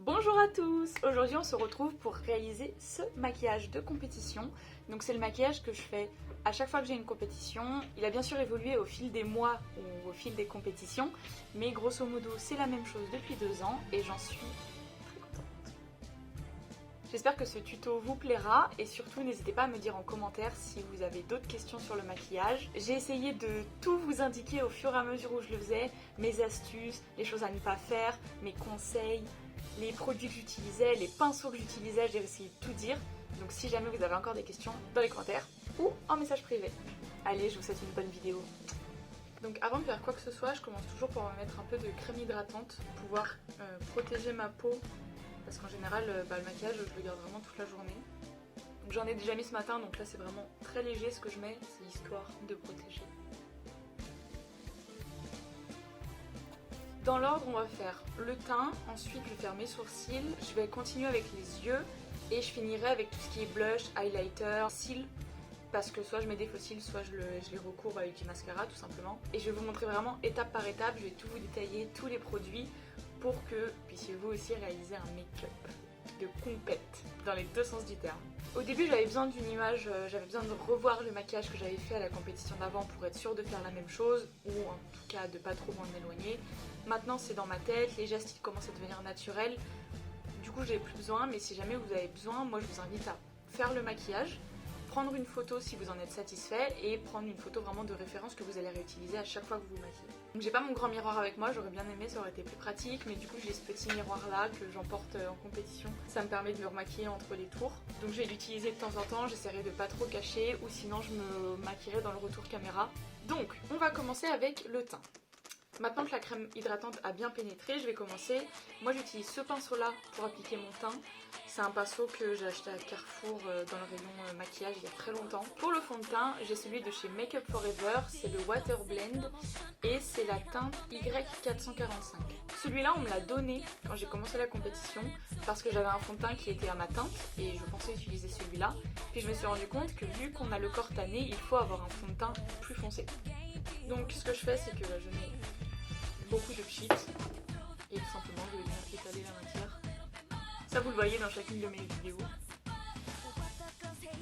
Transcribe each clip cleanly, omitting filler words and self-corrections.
Bonjour à tous! Aujourd'hui on se retrouve pour réaliser ce maquillage de compétition. Donc c'est le maquillage que je fais à chaque fois que j'ai une compétition. Il a bien sûr évolué au fil des mois ou au fil des compétitions, mais grosso modo c'est la même chose depuis 2 ans et j'en suis très contente. J'espère que ce tuto vous plaira et surtout n'hésitez pas à me dire en commentaire si vous avez d'autres questions sur le maquillage. J'ai essayé de tout vous indiquer au fur et à mesure où je le faisais, mes astuces, les choses à ne pas faire, mes conseils, les produits que j'utilisais, les pinceaux que j'utilisais, j'ai essayé de tout dire. Donc si jamais vous avez encore des questions, dans les commentaires ou en message privé. Allez, je vous souhaite une bonne vidéo. Donc avant de faire quoi que ce soit, je commence toujours par me mettre un peu de crème hydratante pour pouvoir protéger ma peau. Parce qu'en général, le maquillage, je le garde vraiment toute la journée. Donc j'en ai déjà mis ce matin, donc là c'est vraiment très léger ce que je mets, c'est histoire de protéger. Dans l'ordre, on va faire le teint, ensuite je vais faire mes sourcils, je vais continuer avec les yeux et je finirai avec tout ce qui est blush, highlighter, cils, parce que soit je mets des faux cils, soit je les recouvre avec du mascara tout simplement. Et je vais vous montrer vraiment étape par étape, je vais tout vous détailler, tous les produits, pour que puissiez vous aussi réaliser un make-up de compète dans les deux sens du terme. Au début j'avais besoin d'une image, j'avais besoin de revoir le maquillage que j'avais fait à la compétition d'avant pour être sûre de faire la même chose ou en tout cas de pas trop m'en éloigner. Maintenant c'est dans ma tête, les gestes ils commencent à devenir naturels, du coup j'ai plus besoin, mais si jamais vous avez besoin, moi je vous invite à faire le maquillage, prendre une photo si vous en êtes satisfait et prendre une photo vraiment de référence que vous allez réutiliser à chaque fois que vous vous maquillez. Donc j'ai pas mon grand miroir avec moi, j'aurais bien aimé, ça aurait été plus pratique, mais du coup j'ai ce petit miroir là que j'emporte en compétition. Ça me permet de me remaquiller entre les tours. Donc je vais l'utiliser de temps en temps, j'essaierai de pas trop cacher ou sinon je me maquillerai dans le retour caméra. Donc on va commencer avec le teint. Maintenant que la crème hydratante a bien pénétré, je vais commencer. Moi j'utilise ce pinceau là pour appliquer mon teint. C'est un pinceau que j'ai acheté à Carrefour dans le rayon maquillage il y a très longtemps. Pour le fond de teint, j'ai celui de chez Make Up Forever, c'est le Water Blend et c'est la teinte Y445. Celui-là on me l'a donné quand j'ai commencé la compétition parce que j'avais un fond de teint qui était à ma teinte et je pensais utiliser celui-là. Puis je me suis rendu compte que vu qu'on a le corps tanné, il faut avoir un fond de teint plus foncé. Donc ce que je fais c'est que je mets beaucoup de cheat et tout simplement je vais venir étaler la matière. Ça vous le voyez dans chacune de mes vidéos.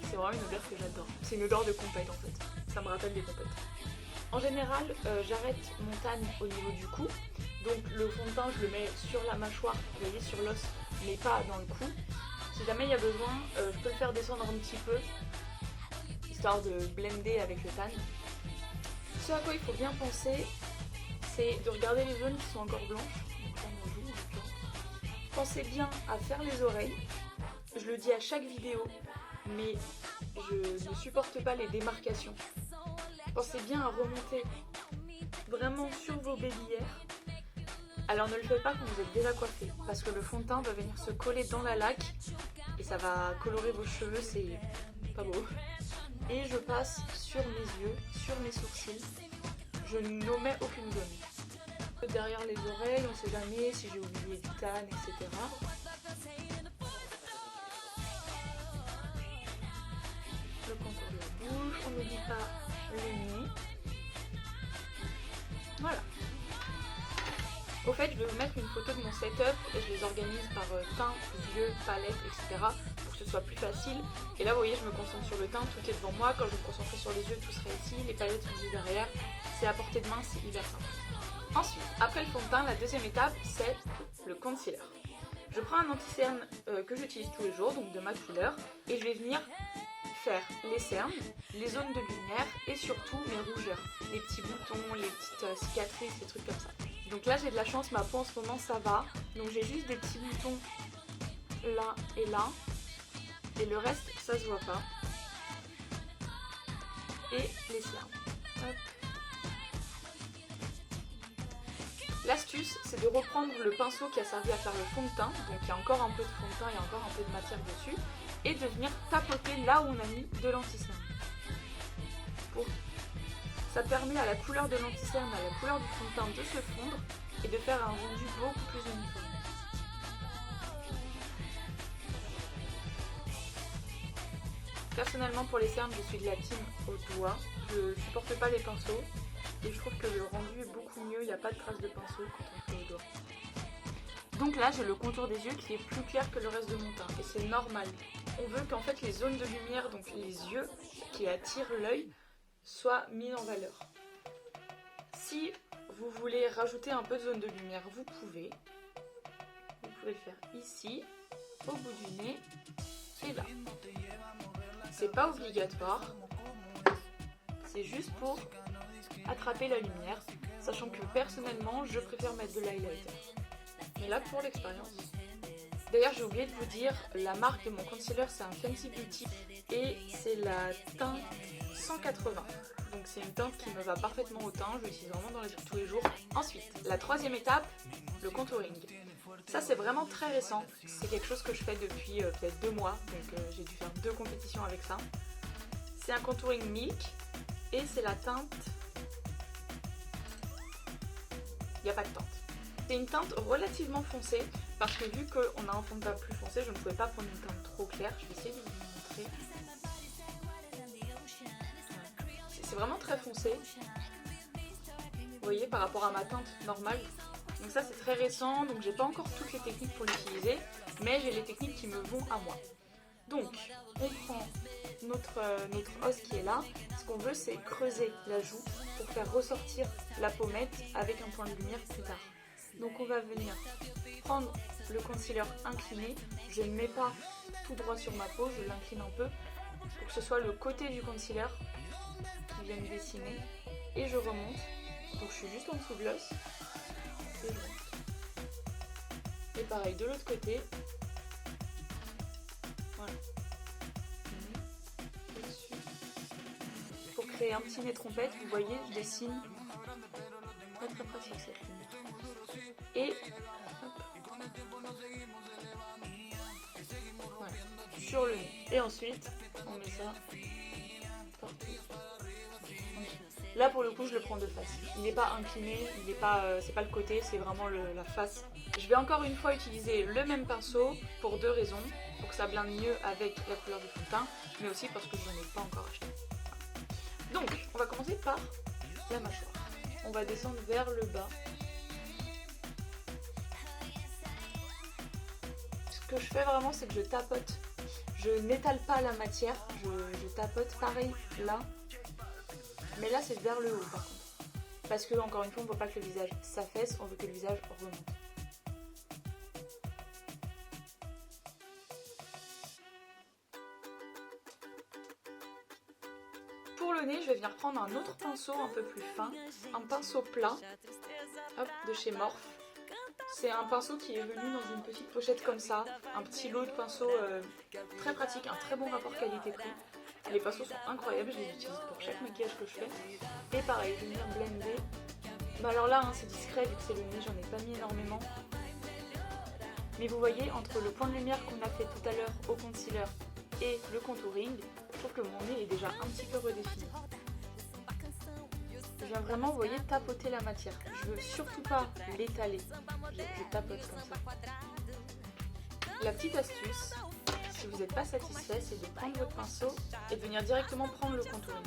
C'est vraiment une odeur que j'adore. C'est une odeur de compète en fait. Ça me rappelle des compètes. En général, j'arrête mon tan au niveau du cou. Donc le fond de teint je le mets sur la mâchoire, vous voyez, sur l'os, mais pas dans le cou. Si jamais il y a besoin, je peux le faire descendre un petit peu, histoire de blender avec le tan. Ce à quoi il faut bien penser, c'est de regarder les zones qui sont encore blanches. Donc là, on joue, pensez bien à faire les oreilles. Je le dis à chaque vidéo, mais je ne supporte pas les démarcations. Pensez bien à remonter vraiment sur vos bélières. Alors ne le faites pas quand vous êtes déjà coiffé, parce que le fond de teint va venir se coller dans la laque et ça va colorer vos cheveux, c'est pas beau. Et je passe sur mes yeux, sur mes sourcils. Je n'omets aucune zone. Derrière les oreilles, on sait jamais si j'ai oublié du tan, etc. Le contour de la bouche, on n'oublie pas le nez. Voilà. Au fait, je vais vous mettre une photo de mon setup et je les organise par teint, yeux, palette, etc. pour que ce soit plus facile. Et là, vous voyez, je me concentre sur le teint, tout est devant moi. Quand je vais me concentrer sur les yeux, tout serait ici. Les palettes sont juste derrière. C'est à portée de main, c'est hyper simple. Ensuite, après le fond de teint, la deuxième étape, c'est le concealer. Je prends un anti-cerne que j'utilise tous les jours, donc de ma couleur, et je vais venir faire les cernes, les zones de lumière et surtout mes rougeurs, les petits boutons, les petites cicatrices, les trucs comme ça. Donc là j'ai de la chance, ma peau en ce moment ça va, donc j'ai juste des petits boutons là et là, et le reste ça se voit pas. Et les cernes. Hop. L'astuce, c'est de reprendre le pinceau qui a servi à faire le fond de teint, donc il y a encore un peu de fond de teint, il y a encore un peu de matière dessus, et de venir tapoter là où on a mis de l'anti-cerne. Ça permet à la couleur de l'anti-cerne, à la couleur du fond de teint de se fondre et de faire un rendu beaucoup plus uniforme. Personnellement pour les cernes, je suis de la team au doigt, je supporte pas les pinceaux. Et je trouve que le rendu est beaucoup mieux, il n'y a pas de traces de pinceau quand on fait au doigt. Donc là j'ai le contour des yeux qui est plus clair que le reste de mon teint et c'est normal. On veut qu'en fait les zones de lumière, donc les yeux qui attirent l'œil, soient mis en valeur. Si vous voulez rajouter un peu de zone de lumière, vous pouvez. Vous pouvez le faire ici, au bout du nez et là. C'est pas obligatoire, c'est juste pour attraper la lumière, sachant que personnellement je préfère mettre de l'highlighter. Mais là pour l'expérience. D'ailleurs j'ai oublié de vous dire, la marque de mon concealer c'est un Fenty Beauty et c'est la teinte 180. Donc c'est une teinte qui me va parfaitement au teint, je l'utilise vraiment dans la vie de tous les jours. Ensuite, la troisième étape, le contouring. Ça c'est vraiment très récent, c'est quelque chose que je fais depuis peut-être 2 mois, donc j'ai dû faire 2 compétitions avec ça. C'est un contouring Milk et c'est la teinte... Il n'y a pas de teinte. C'est une teinte relativement foncée parce que vu qu'on a un fond de teint plus foncé, je ne pouvais pas prendre une teinte trop claire. Je vais essayer de vous montrer. C'est vraiment très foncé. Vous voyez par rapport à ma teinte normale. Donc ça c'est très récent, donc j'ai pas encore toutes les techniques pour l'utiliser, mais j'ai les techniques qui me vont à moi. Donc on prend notre os qui est là. Ce qu'on veut c'est creuser la joue pour faire ressortir la pommette avec un point de lumière plus tard. Donc on va venir prendre le concealer incliné, je ne mets pas tout droit sur ma peau, je l'incline un peu pour que ce soit le côté du concealer qui vient me dessiner et je remonte, donc je suis juste en dessous de l'os et je remonte. Et pareil de l'autre côté, voilà, au-dessus. Pour créer un petit nez trompette, vous voyez je dessine très près sur cette ligne. Et hop, voilà, sur le nez. Et ensuite, on met ça partout. Là pour le coup je le prends de face. Il n'est pas incliné, il n'est pas, c'est pas le côté, c'est vraiment la face. Je vais encore une fois utiliser le même pinceau pour 2 raisons. Pour que ça blende mieux avec la couleur du fond de teint, mais aussi parce que je n'en ai pas encore acheté. Donc on va commencer par la mâchoire. On va descendre vers le bas. Ce que je fais vraiment c'est que je tapote. Je n'étale pas la matière, je tapote pareil là. Mais là c'est vers le haut par contre. Parce que encore une fois on ne veut pas que le visage s'affaisse, on veut que le visage remonte. Pour le nez je vais venir prendre un autre pinceau un peu plus fin. Un pinceau plat, hop, de chez Morphe. C'est un pinceau qui est venu dans une petite pochette comme ça. Un petit lot de pinceaux très pratique, un très bon rapport qualité-prix. Les pinceaux sont incroyables, je les utilise pour chaque maquillage que je fais. Et pareil, je vais venir blender. Bah alors là, hein, c'est discret vu que c'est le nez, j'en ai pas mis énormément. Mais vous voyez, entre le point de lumière qu'on a fait tout à l'heure au concealer et le contouring, je trouve que mon nez est déjà un petit peu redéfini. Je viens vraiment, vous voyez, tapoter la matière. Je veux surtout pas l'étaler. Je tapote comme ça. La petite astuce, si vous n'êtes pas satisfait, c'est de prendre votre pinceau et de venir directement prendre le contouring.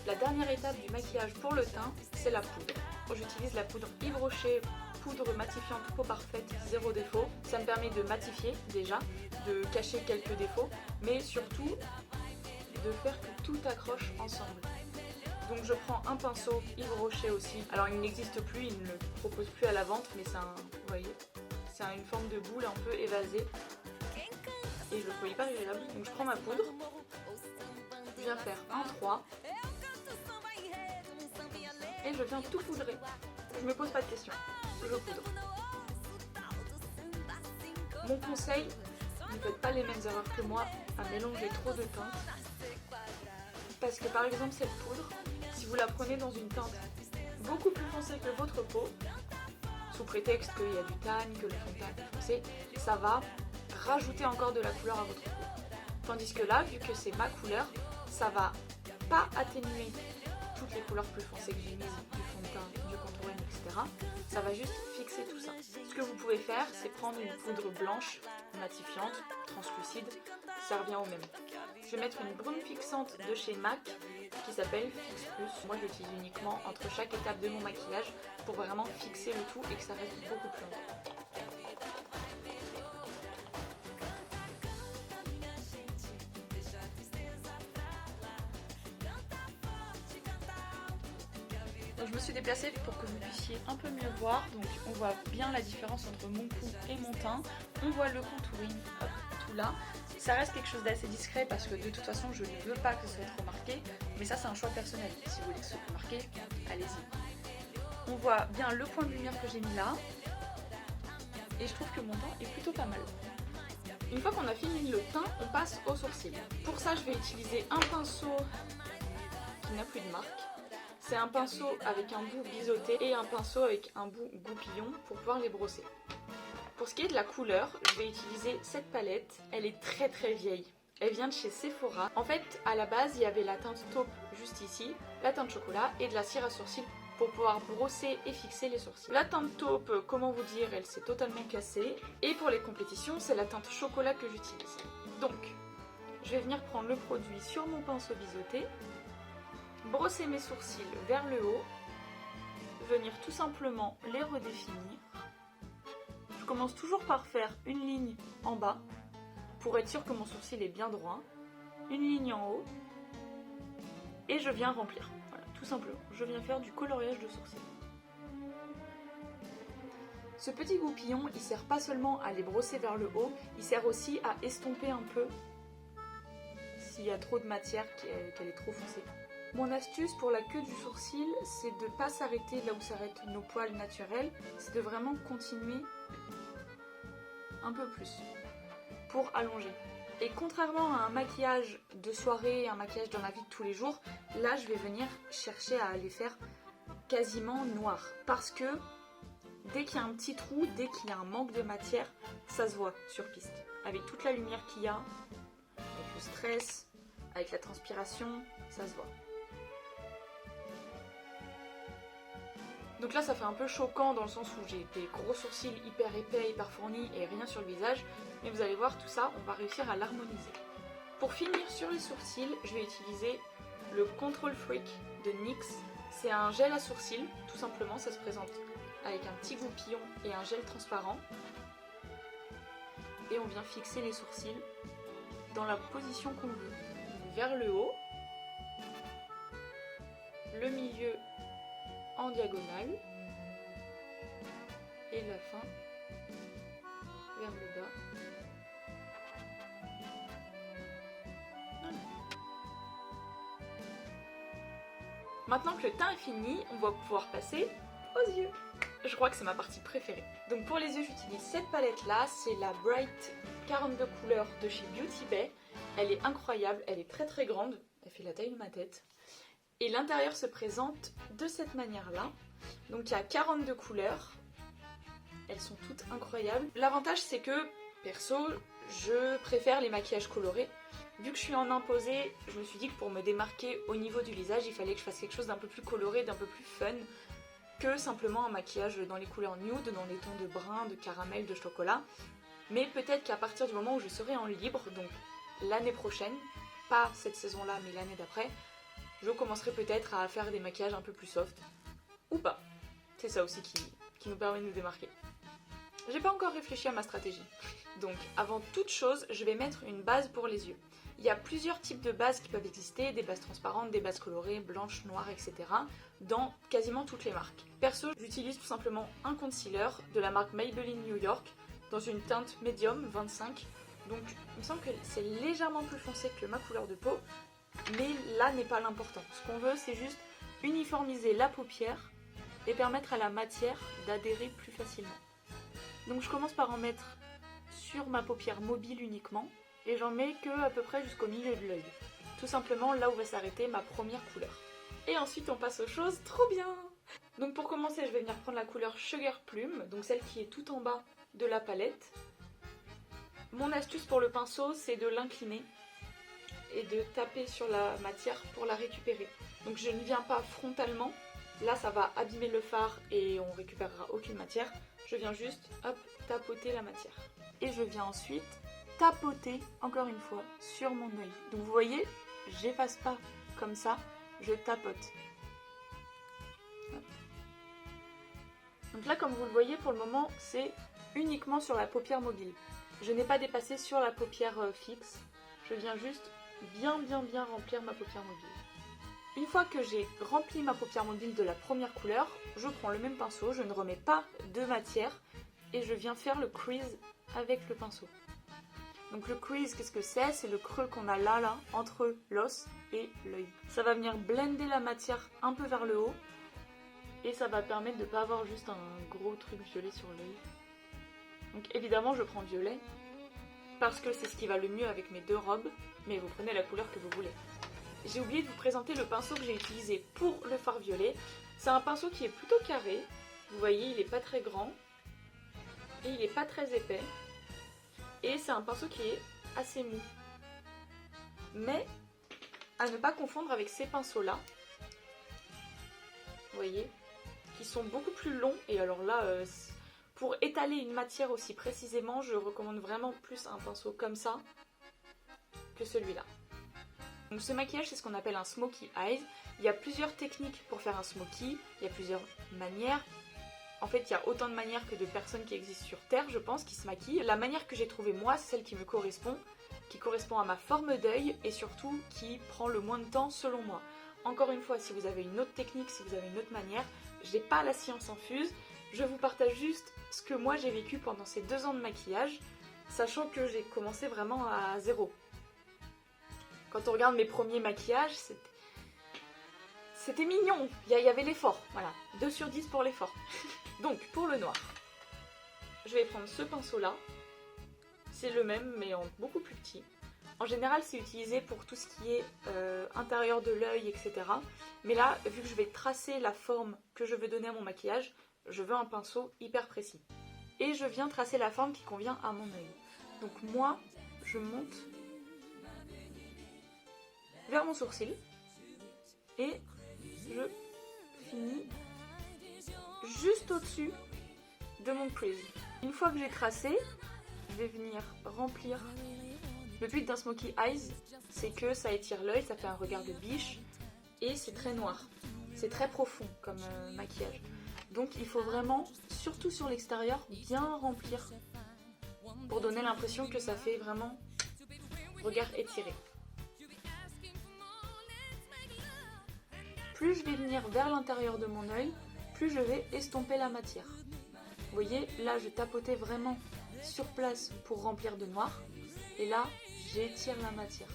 La dernière étape du maquillage pour le teint, c'est la poudre. J'utilise la poudre Yves Rocher, poudre matifiante peau parfaite, 0 défaut. Ça me permet de matifier déjà, de cacher quelques défauts, mais surtout de faire que tout accroche ensemble. Donc je prends un pinceau Yves Rocher aussi. Alors il n'existe plus, il ne le propose plus à la vente, mais c'est un, vous voyez, c'est une forme de boule un peu évasée. Et je le trouve hyper agréable. Donc je prends ma poudre, je viens faire un 3 et je viens tout poudrer. Je me pose pas de questions, je poudre. Mon conseil, ne faites pas les mêmes erreurs que moi à mélanger trop de teintes. Parce que par exemple cette poudre, si vous la prenez dans une teinte beaucoup plus foncée que votre peau, sous prétexte qu'il y a du tan, que le fond de teint est foncé, ça va rajouter encore de la couleur à votre peau. Tandis que là, vu que c'est ma couleur, ça va pas atténuer toutes les couleurs plus foncées que j'ai mises, du fond de teint, du contouring, etc. Ça va juste fixer tout ça. Ce que vous pouvez faire, c'est prendre une poudre blanche, matifiante, translucide, ça revient au même. Je vais mettre une brume fixante de chez MAC qui s'appelle Fix Plus. Moi je l'utilise uniquement entre chaque étape de mon maquillage pour vraiment fixer le tout et que ça reste beaucoup plus longtemps. Donc je me suis déplacée pour que vous puissiez un peu mieux voir. Donc on voit bien la différence entre mon cou et mon teint. On voit le contouring, hop, tout là. Ça reste quelque chose d'assez discret parce que de toute façon je ne veux pas que ça soit remarqué. Mais ça c'est un choix personnel. Si vous voulez que ce soit remarqué, allez-y. On voit bien le point de lumière que j'ai mis là. Et je trouve que mon teint est plutôt pas mal. Une fois qu'on a fini le teint, on passe aux sourcils. Pour ça je vais utiliser un pinceau qui n'a plus de marque. C'est un pinceau avec un bout biseauté et un pinceau avec un bout goupillon pour pouvoir les brosser. Pour ce qui est de la couleur, je vais utiliser cette palette. Elle est très très vieille. Elle vient de chez Sephora. En fait, à la base, il y avait la teinte taupe juste ici, la teinte chocolat et de la cire à sourcils pour pouvoir brosser et fixer les sourcils. La teinte taupe, comment vous dire, elle s'est totalement cassée. Et pour les compétitions, c'est la teinte chocolat que j'utilise. Donc, je vais venir prendre le produit sur mon pinceau biseauté. Brosser mes sourcils vers le haut, venir tout simplement les redéfinir. Je commence toujours par faire une ligne en bas pour être sûr que mon sourcil est bien droit, une ligne en haut et je viens remplir. Voilà, tout simplement. Je viens faire du coloriage de sourcils. Ce petit goupillon, il sert pas seulement à les brosser vers le haut, il sert aussi à estomper un peu s'il y a trop de matière, qu'elle est trop foncée. Mon astuce pour la queue du sourcil, c'est de ne pas s'arrêter là où s'arrêtent nos poils naturels, c'est de vraiment continuer un peu plus pour allonger. Et contrairement à un maquillage de soirée, un maquillage dans la vie de tous les jours, là je vais venir chercher à les faire quasiment noirs. Parce que dès qu'il y a un petit trou, dès qu'il y a un manque de matière, ça se voit sur piste. Avec toute la lumière qu'il y a, avec le stress, avec la transpiration, ça se voit. Donc là ça fait un peu choquant dans le sens où j'ai des gros sourcils hyper épais, hyper fournis et rien sur le visage. Mais vous allez voir tout ça, on va réussir à l'harmoniser. Pour finir sur les sourcils, je vais utiliser le Control Freak de NYX. C'est un gel à sourcils, tout simplement, ça se présente avec un petit goupillon et un gel transparent. Et on vient fixer les sourcils dans la position qu'on veut. Vers le haut, le milieu en diagonale et la fin vers le bas. Voilà. Maintenant que le teint est fini, on va pouvoir passer aux yeux. Je crois que c'est ma partie préférée. Donc pour les yeux, j'utilise cette palette là, c'est la Bright 42 couleurs de chez Beauty Bay. Elle est incroyable, elle est très très grande, elle fait la taille de ma tête. Et l'intérieur se présente de cette manière-là. Donc il y a 42 couleurs. Elles sont toutes incroyables. L'avantage c'est que, perso, je préfère les maquillages colorés. Vu que je suis en imposé, je me suis dit que pour me démarquer au niveau du visage, il fallait que je fasse quelque chose d'un peu plus coloré, d'un peu plus fun que simplement un maquillage dans les couleurs nude, dans les tons de brun, de caramel, de chocolat. Mais peut-être qu'à partir du moment où je serai en libre, donc l'année prochaine, pas cette saison-là mais l'année d'après, je commencerai peut-être à faire des maquillages un peu plus soft, ou pas. C'est ça aussi qui nous permet de nous démarquer. J'ai pas encore réfléchi à ma stratégie. Donc avant toute chose, je vais mettre une base pour les yeux. Il y a plusieurs types de bases qui peuvent exister, des bases transparentes, des bases colorées, blanches, noires, etc. dans quasiment toutes les marques. Perso, j'utilise tout simplement un concealer de la marque Maybelline New York dans une teinte médium 25. Donc il me semble que c'est légèrement plus foncé que ma couleur de peau, mais là n'est pas l'important. Ce qu'on veut, c'est juste uniformiser la paupière et permettre à la matière d'adhérer plus facilement. Donc je commence par en mettre sur ma paupière mobile uniquement et j'en mets que à peu près jusqu'au milieu de l'œil. Tout simplement là où va s'arrêter ma première couleur. Et ensuite on passe aux choses trop bien. Donc pour commencer, je vais venir prendre la couleur Sugar Plum, donc celle qui est tout en bas de la palette. Mon astuce pour le pinceau, c'est de l'incliner et de taper sur la matière pour la récupérer. Donc je ne viens pas frontalement, là ça va abîmer le fard et on récupérera aucune matière. Je viens juste, hop, tapoter la matière. Et je viens ensuite tapoter, encore une fois, sur mon œil. Donc vous voyez, j'efface pas comme ça, je tapote. Hop. Donc là, comme vous le voyez, pour le moment, c'est uniquement sur la paupière mobile. Je n'ai pas dépassé sur la paupière fixe. Je viens juste bien remplir ma paupière mobile. Une fois que j'ai rempli ma paupière mobile de la première couleur, je prends le même pinceau, je ne remets pas de matière et je viens faire le crease avec le pinceau. Donc le crease, qu'est-ce que c'est? C'est le creux qu'on a là, entre l'os et l'œil. Ça va venir blender la matière un peu vers le haut et ça va permettre de ne pas avoir juste un gros truc violet sur l'œil. Donc évidemment je prends violet parce que c'est ce qui va le mieux avec mes deux robes, mais vous prenez la couleur que vous voulez. J'ai oublié de vous présenter le pinceau que j'ai utilisé pour le fard violet. C'est un pinceau qui est plutôt carré. Vous voyez, il n'est pas très grand et il n'est pas très épais. Et c'est un pinceau qui est assez mou. Mais à ne pas confondre avec ces pinceaux-là. Vous voyez, qui sont beaucoup plus longs. Et alors là, pour étaler une matière aussi précisément, je recommande vraiment plus un pinceau comme ça que celui-là. Donc ce maquillage, c'est ce qu'on appelle un smokey eyes. Il y a plusieurs techniques pour faire un smokey, il y a plusieurs manières. En fait, il y a autant de manières que de personnes qui existent sur Terre, je pense, qui se maquillent. La manière que j'ai trouvée moi, c'est celle qui me correspond, qui correspond à ma forme d'œil et surtout qui prend le moins de temps selon moi. Encore une fois, si vous avez une autre technique, si vous avez une autre manière, je n'ai pas la science infuse, je vous partage juste ce que moi j'ai vécu pendant ces 2 ans de maquillage, sachant que j'ai commencé vraiment à zéro. Quand on regarde mes premiers maquillages, c'était mignon, il y avait l'effort, voilà, 2 sur 10 pour l'effort. Donc pour le noir, je vais prendre ce pinceau là, c'est le même mais en beaucoup plus petit. En général c'est utilisé pour tout ce qui est intérieur de l'œil, etc. Mais là, vu que je vais tracer la forme que je veux donner à mon maquillage, je veux un pinceau hyper précis. Et je viens tracer la forme qui convient à mon œil. Donc moi, je monte vers mon sourcil et je finis juste au-dessus de mon crease. Une fois que j'ai tracé, je vais venir remplir. Le but d'un smokey eyes, c'est que ça étire l'œil, ça fait un regard de biche et c'est très noir. C'est très profond comme maquillage. Donc il faut vraiment, surtout sur l'extérieur, bien remplir pour donner l'impression que ça fait vraiment regard étiré. Plus je vais venir vers l'intérieur de mon œil, plus je vais estomper la matière. Vous voyez, là je tapotais vraiment sur place pour remplir de noir. Et là, j'étire la matière.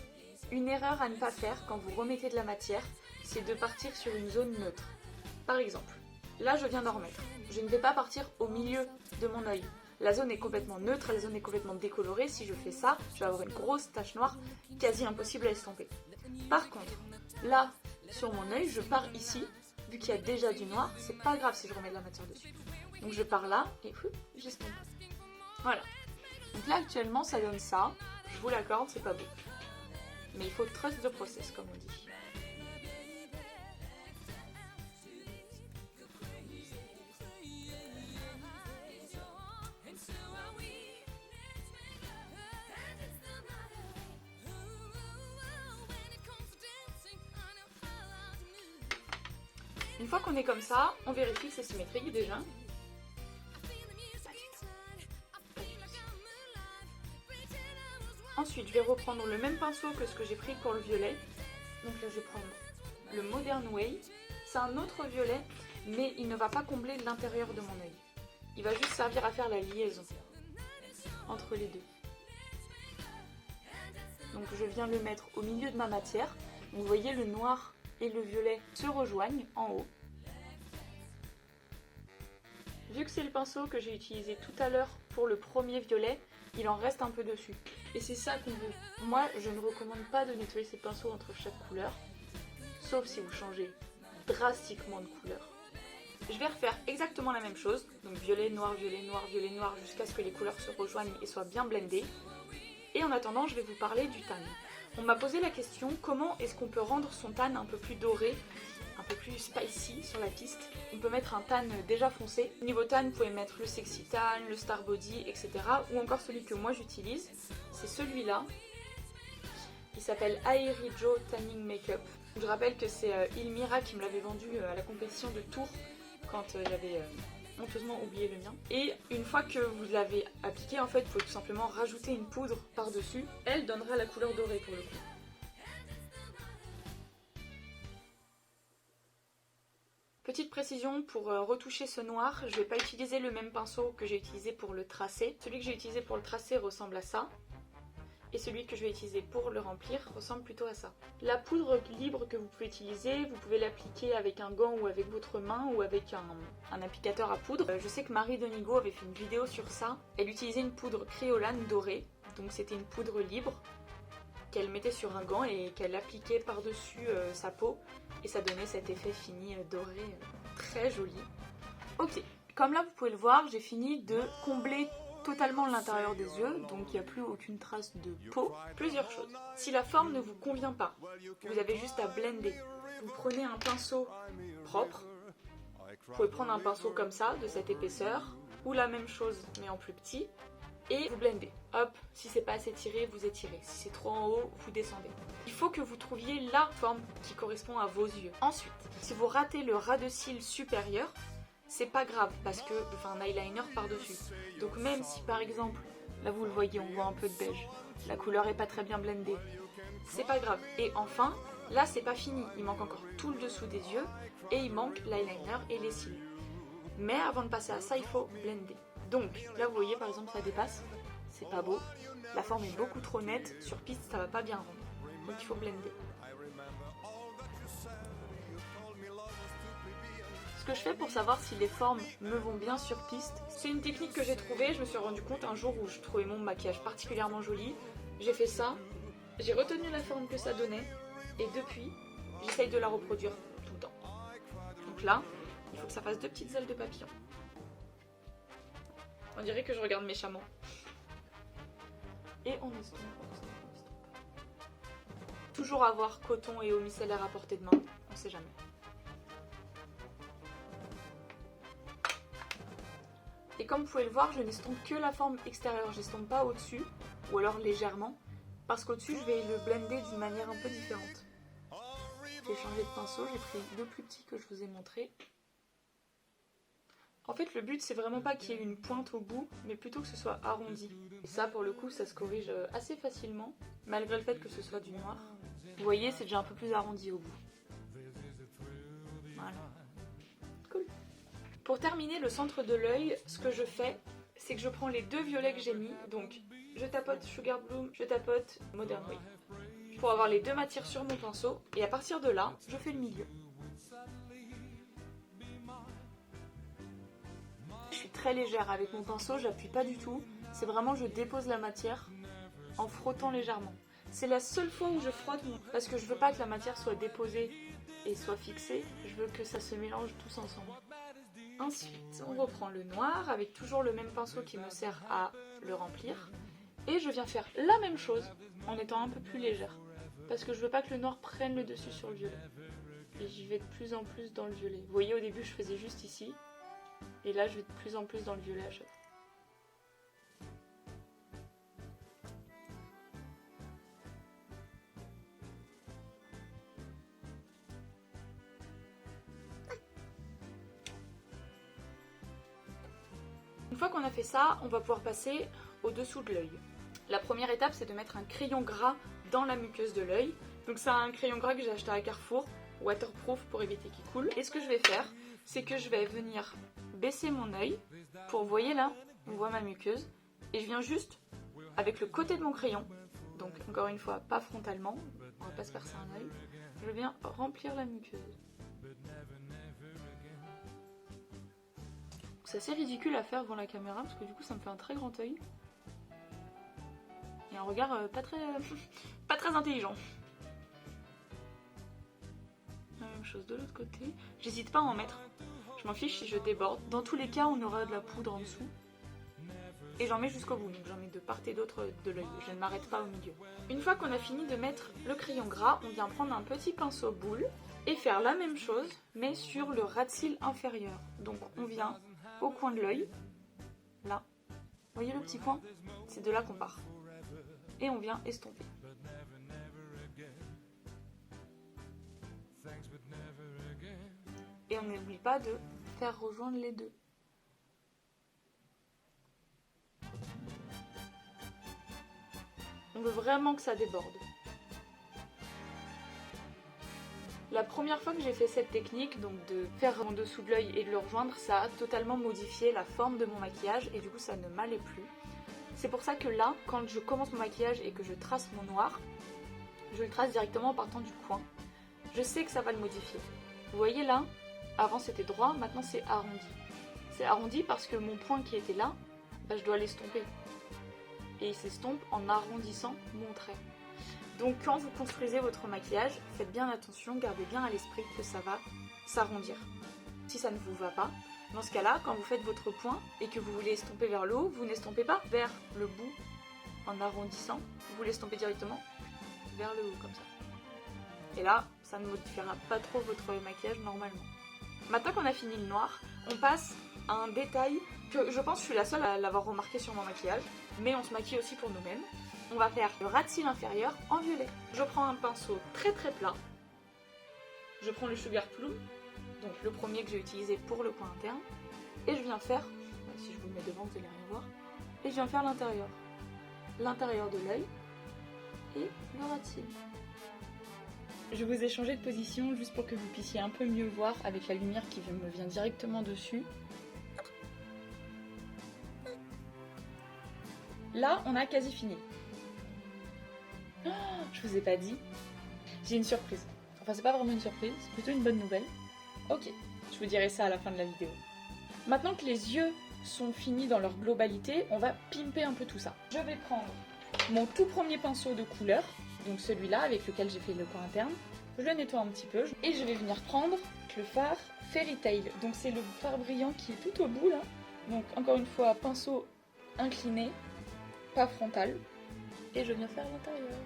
Une erreur à ne pas faire quand vous remettez de la matière, c'est de partir sur une zone neutre. Par exemple, là je viens d'en remettre. Je ne vais pas partir au milieu de mon œil. La zone est complètement neutre, la zone est complètement décolorée. Si je fais ça, je vais avoir une grosse tache noire quasi impossible à estomper. Par contre, là, sur mon œil, je pars ici, vu qu'il y a déjà du noir, c'est pas grave si je remets de la matière dessus. Donc je pars là et j'estompe. Voilà. Donc là actuellement ça donne ça, je vous l'accorde, c'est pas beau. Mais il faut trust the process comme on dit. Une fois qu'on est comme ça, on vérifie que c'est symétrique déjà. Ensuite, je vais reprendre le même pinceau que ce que j'ai pris pour le violet. Donc là, je vais prendre le Modern Way. C'est un autre violet, mais il ne va pas combler l'intérieur de mon œil. Il va juste servir à faire la liaison entre les deux. Donc je viens le mettre au milieu de ma matière. Vous voyez, le noir et le violet se rejoignent en haut. Vu que c'est le pinceau que j'ai utilisé tout à l'heure pour le premier violet, il en reste un peu dessus. Et c'est ça qu'on veut. Moi, je ne recommande pas de nettoyer ces pinceaux entre chaque couleur, sauf si vous changez drastiquement de couleur. Je vais refaire exactement la même chose, donc violet, noir, jusqu'à ce que les couleurs se rejoignent et soient bien blendées. Et en attendant, je vais vous parler du tan. On m'a posé la question, comment est-ce qu'on peut rendre son tan un peu plus doré, un peu plus spicy sur la piste. On peut mettre un tan déjà foncé. Niveau tan, vous pouvez mettre le Sexy Tan, le Star Body, etc. Ou encore celui que moi j'utilise, c'est celui-là. Il s'appelle Airy Joe Tanning Makeup. Je rappelle que c'est Ilmira qui me l'avait vendu à la compétition de Tours quand j'avais honteusement oublié le mien. Et une fois que vous l'avez appliqué, en fait, vous pouvez tout simplement rajouter une poudre par-dessus. Elle donnera la couleur dorée pour le coup. Petite précision, pour retoucher ce noir, je ne vais pas utiliser le même pinceau que j'ai utilisé pour le tracé. Celui que j'ai utilisé pour le tracé ressemble à ça. Et celui que je vais utiliser pour le remplir ressemble plutôt à ça. La poudre libre que vous pouvez utiliser, vous pouvez l'appliquer avec un gant ou avec votre main ou avec un applicateur à poudre. Je sais que Marie Denigo avait fait une vidéo sur ça. Elle utilisait une poudre créolane dorée, donc c'était une poudre libre qu'elle mettait sur un gant et qu'elle appliquait par-dessus sa peau et ça donnait cet effet fini doré très joli. Ok, comme là vous pouvez le voir, j'ai fini de combler totalement l'intérieur des yeux, donc il n'y a plus aucune trace de peau. Plusieurs choses. Si la forme ne vous convient pas, vous avez juste à blender. Vous prenez un pinceau propre, vous pouvez prendre un pinceau comme ça, de cette épaisseur, ou la même chose mais en plus petit, et vous blendez. Hop, si c'est pas assez tiré, vous étirez. Si c'est trop en haut, vous descendez. Il faut que vous trouviez la forme qui correspond à vos yeux. Ensuite, si vous ratez le ras de cils supérieur, c'est pas grave parce que je fais un eyeliner par-dessus. Donc même si par exemple, là vous le voyez, on voit un peu de beige, la couleur est pas très bien blendée, c'est pas grave. Et enfin, là c'est pas fini, il manque encore tout le dessous des yeux et il manque l'eyeliner et les cils. Mais avant de passer à ça, il faut blender. Donc là vous voyez par exemple ça dépasse, c'est pas beau, la forme est beaucoup trop nette, sur piste ça va pas bien rendre. Donc il faut blender. Ce que je fais pour savoir si les formes me vont bien sur piste, c'est une technique que j'ai trouvée. Je me suis rendu compte un jour où je trouvais mon maquillage particulièrement joli. J'ai fait ça, j'ai retenu la forme que ça donnait et depuis, j'essaye de la reproduire tout le temps. Donc là, il faut que ça fasse deux petites ailes de papillon. On dirait que je regarde méchamment. Et on estompe, on estompe, on estompe. Toujours avoir coton et eau micellaire à portée de main, on sait jamais. Et comme vous pouvez le voir, je n'estompe que la forme extérieure, je n'estompe pas au-dessus, ou alors légèrement, parce qu'au-dessus je vais le blender d'une manière un peu différente. J'ai changé de pinceau, j'ai pris le plus petit que je vous ai montré. En fait le but c'est vraiment pas qu'il y ait une pointe au bout, mais plutôt que ce soit arrondi. Et ça pour le coup ça se corrige assez facilement, malgré le fait que ce soit du noir. Vous voyez c'est déjà un peu plus arrondi au bout. Voilà. Cool. Pour terminer le centre de l'œil, ce que je fais, c'est que je prends les deux violets que j'ai mis, donc je tapote Sugar Bloom, je tapote Modern Wave, pour avoir les deux matières sur mon pinceau, et à partir de là, je fais le milieu. Je suis très légère avec mon pinceau, j'appuie pas du tout, c'est vraiment je dépose la matière en frottant légèrement. C'est la seule fois où je frotte, parce que je veux pas que la matière soit déposée et soit fixée, je veux que ça se mélange tous ensemble. Ensuite, on reprend le noir avec toujours le même pinceau qui me sert à le remplir. Et je viens faire la même chose en étant un peu plus légère. Parce que je veux pas que le noir prenne le dessus sur le violet. Et j'y vais de plus en plus dans le violet. Vous voyez au début je faisais juste ici. Et là je vais de plus en plus dans le violet à chaque fois. Une fois qu'on a fait ça, on va pouvoir passer au-dessous de l'œil. La première étape, c'est de mettre un crayon gras dans la muqueuse de l'œil. Donc c'est un crayon gras que j'ai acheté à Carrefour, waterproof pour éviter qu'il coule. Et ce que je vais faire, c'est que je vais venir baisser mon œil. Pour, vous voyez là, on voit ma muqueuse. Et je viens juste, avec le côté de mon crayon, donc encore une fois, pas frontalement, on va pas se percer un œil, je viens remplir la muqueuse. C'est assez ridicule à faire devant la caméra parce que du coup ça me fait un très grand œil. Et un regard pas très intelligent. La même chose de l'autre côté. J'hésite pas à en mettre. Je m'en fiche si je déborde. Dans tous les cas on aura de la poudre en dessous. Et j'en mets jusqu'au bout. Donc j'en mets de part et d'autre de l'œil. Je ne m'arrête pas au milieu. Une fois qu'on a fini de mettre le crayon gras, on vient prendre un petit pinceau boule. Et faire la même chose, mais sur le ras de cils inférieur. Donc on vient au coin de l'œil, là. Vous voyez le petit point? C'est de là qu'on part. Et on vient estomper. Et on n'oublie pas de faire rejoindre les deux. On veut vraiment que ça déborde. La première fois que j'ai fait cette technique, donc de faire en dessous de l'œil et de le rejoindre, ça a totalement modifié la forme de mon maquillage et du coup ça ne m'allait plus. C'est pour ça que là, quand je commence mon maquillage et que je trace mon noir, je le trace directement en partant du coin. Je sais que ça va le modifier. Vous voyez là, avant c'était droit, maintenant c'est arrondi. C'est arrondi parce que mon point qui était là, bah, je dois l'estomper. Et il s'estompe en arrondissant mon trait. Donc quand vous construisez votre maquillage, faites bien attention, gardez bien à l'esprit que ça va s'arrondir. Si ça ne vous va pas, dans ce cas-là, quand vous faites votre point et que vous voulez estomper vers le haut, vous n'estompez pas vers le bout en arrondissant, vous l'estompez directement vers le haut comme ça. Et là, ça ne modifiera pas trop votre maquillage normalement. Maintenant qu'on a fini le noir, on passe à un détail que je pense que je suis la seule à l'avoir remarqué sur mon maquillage, mais on se maquille aussi pour nous-mêmes. On va faire le ras de cils inférieur en violet. Je prends un pinceau très plat. Je prends le Sugar Plum, donc le premier que j'ai utilisé pour le coin interne. Et je viens faire, si je vous le mets devant vous allez rien voir, et je viens faire l'intérieur. L'intérieur de l'œil et le ras de cils. Je vous ai changé de position juste pour que vous puissiez un peu mieux voir avec la lumière qui me vient directement dessus. Là, on a quasi fini. Oh, je vous ai pas dit, j'ai une surprise. Enfin, c'est pas vraiment une surprise, c'est plutôt une bonne nouvelle. Ok, je vous dirai ça à la fin de la vidéo. Maintenant que les yeux sont finis dans leur globalité, on va pimper un peu tout ça. Je vais prendre mon tout premier pinceau de couleur, donc celui-là avec lequel j'ai fait le coin interne. Je le nettoie un petit peu et je vais venir prendre le fard Fairy Tail. Donc c'est le fard brillant qui est tout au bout là. Donc encore une fois, pinceau incliné, pas frontal. Et je viens faire l'intérieur.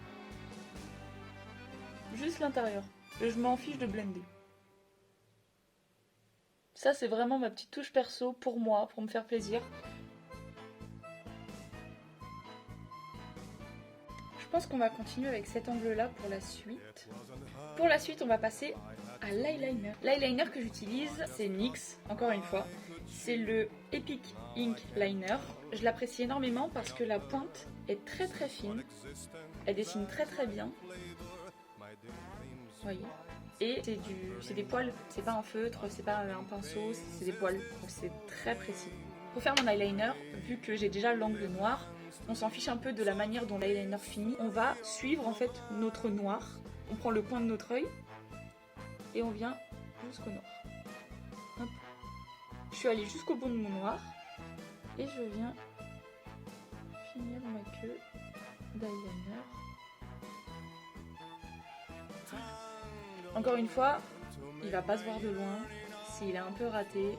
Juste l'intérieur. Et je m'en fiche de blender. Ça c'est vraiment ma petite touche perso pour moi, pour me faire plaisir. Je pense qu'on va continuer avec cet angle-là pour la suite. Pour la suite, on va passer à l'eyeliner. L'eyeliner que j'utilise, c'est NYX, encore une fois. C'est le Epic Ink Liner. Je l'apprécie énormément parce que la pointe est très fine. Elle dessine très bien. Voyez. Et c'est des poils, c'est pas un feutre, c'est pas un pinceau, c'est des poils. Donc c'est très précis. Pour faire mon eyeliner, vu que j'ai déjà l'angle noir, on s'en fiche un peu de la manière dont l'eyeliner finit. On va suivre en fait notre noir. On prend le coin de notre œil et on vient jusqu'au noir. Hop. Je suis allée jusqu'au bout de mon noir et je viens finir ma queue d'eyeliner. Encore une fois, il va pas se voir de loin. S'il est un peu raté,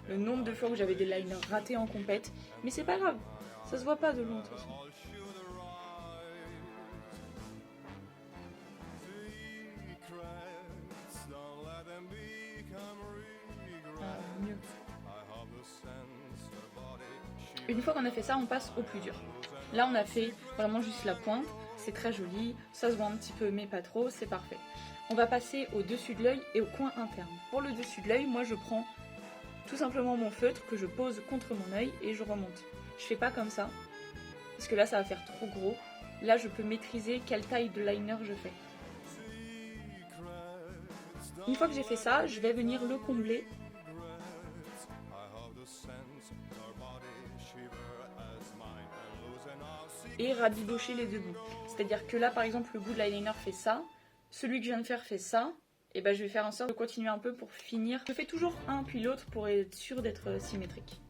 le nombre de fois où j'avais des liners ratés en compète, mais c'est pas grave, ça se voit pas de loin de toute façon. Mieux. Une fois qu'on a fait ça, on passe au plus dur. Là, on a fait vraiment juste la pointe. C'est très joli, ça se voit un petit peu, mais pas trop, c'est parfait. On va passer au dessus de l'œil et au coin interne. Pour le dessus de l'œil, moi je prends tout simplement mon feutre que je pose contre mon œil et je remonte. Je fais pas comme ça, parce que là ça va faire trop gros. Là je peux maîtriser quelle taille de liner je fais. Une fois que j'ai fait ça, je vais venir le combler. Et rabibocher les deux bouts. C'est-à-dire que là par exemple le bout de l'eyeliner fait ça, celui que je viens de faire fait ça, et ben je vais faire en sorte de continuer un peu pour finir. Je fais toujours un puis l'autre pour être sûr d'être symétrique.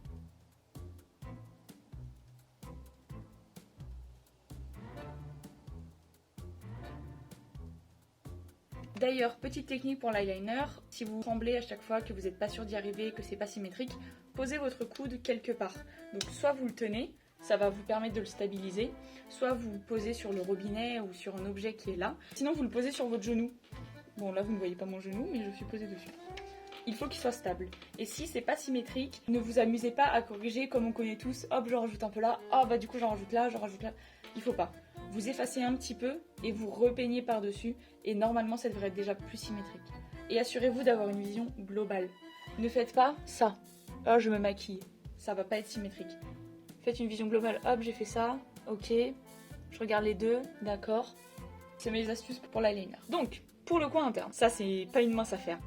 D'ailleurs, petite technique pour l'eyeliner, si vous tremblez à chaque fois que vous n'êtes pas sûr d'y arriver, que c'est pas symétrique, posez votre coude quelque part. Donc soit vous le tenez, ça va vous permettre de le stabiliser, soit vous le posez sur le robinet ou sur un objet qui est là, sinon vous le posez sur votre genou. Bon là vous ne voyez pas mon genou mais je suis posée dessus. Il faut qu'il soit stable. Et si c'est pas symétrique, ne vous amusez pas à corriger comme on connaît tous. Hop, je rajoute un peu là. Oh bah du coup j'en rajoute là, j'en rajoute là. Il faut pas. Vous effacez un petit peu et vous repeignez par-dessus. Et normalement ça devrait être déjà plus symétrique. Et assurez-vous d'avoir une vision globale. Ne faites pas ça. Oh je me maquille. Ça va pas être symétrique. Faites une vision globale. Hop, j'ai fait ça. Ok. Je regarde les deux. D'accord. C'est mes astuces pour l'eyeliner. Donc, pour le coin interne. Ça c'est pas une mince affaire.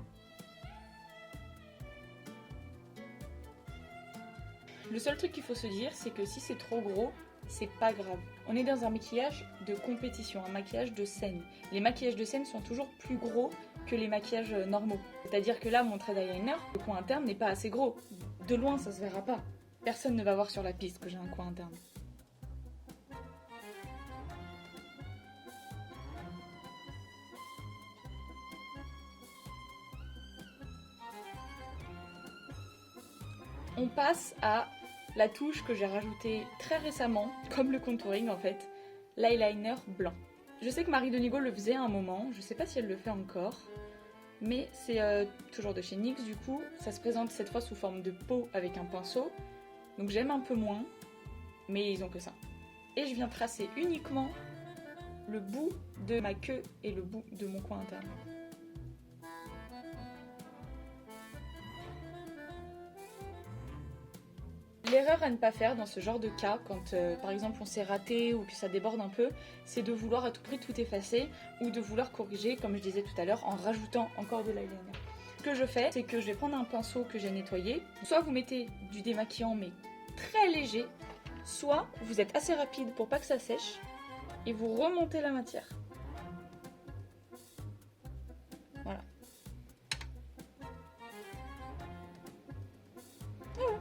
Le seul truc qu'il faut se dire, c'est que si c'est trop gros, c'est pas grave. On est dans un maquillage de compétition, un maquillage de scène. Les maquillages de scène sont toujours plus gros que les maquillages normaux. C'est-à-dire que là, mon trait d'eyeliner, le coin interne n'est pas assez gros. De loin, ça se verra pas. Personne ne va voir sur la piste que j'ai un coin interne. On passe à la touche que j'ai rajoutée très récemment, comme le contouring en fait, l'eyeliner blanc. Je sais que Marie Denigo le faisait à un moment, je sais pas si elle le fait encore, mais c'est toujours de chez NYX du coup. Ça se présente cette fois sous forme de pot avec un pinceau, donc j'aime un peu moins, mais ils ont que ça. Et je viens tracer uniquement le bout de ma queue et le bout de mon coin interne. L'erreur à ne pas faire dans ce genre de cas, quand par exemple on s'est raté ou que ça déborde un peu, c'est de vouloir à tout prix tout effacer ou de vouloir corriger, comme je disais tout à l'heure, en rajoutant encore de l'eyeliner. Ce que je fais, c'est que je vais prendre un pinceau que j'ai nettoyé, soit vous mettez du démaquillant mais très léger, soit vous êtes assez rapide pour pas que ça sèche et vous remontez la matière. Voilà. Voilà.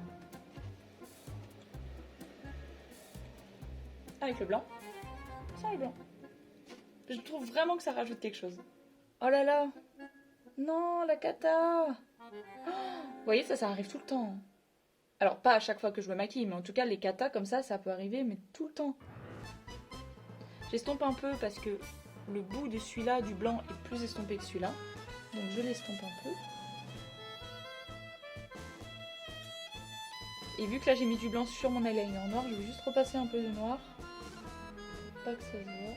Avec le blanc, sans le blanc. Je trouve vraiment que ça rajoute quelque chose. Oh là là! Non, la cata! Vous voyez, ça arrive tout le temps. Alors, pas à chaque fois que je me maquille, mais en tout cas, les catas comme ça peut arriver, mais tout le temps. J'estompe un peu parce que le bout de celui-là, du blanc, est plus estompé que celui-là. Donc je l'estompe un peu. Et vu que là j'ai mis du blanc sur mon eyeliner noir, je vais juste repasser un peu de noir. Pas que ça se voit.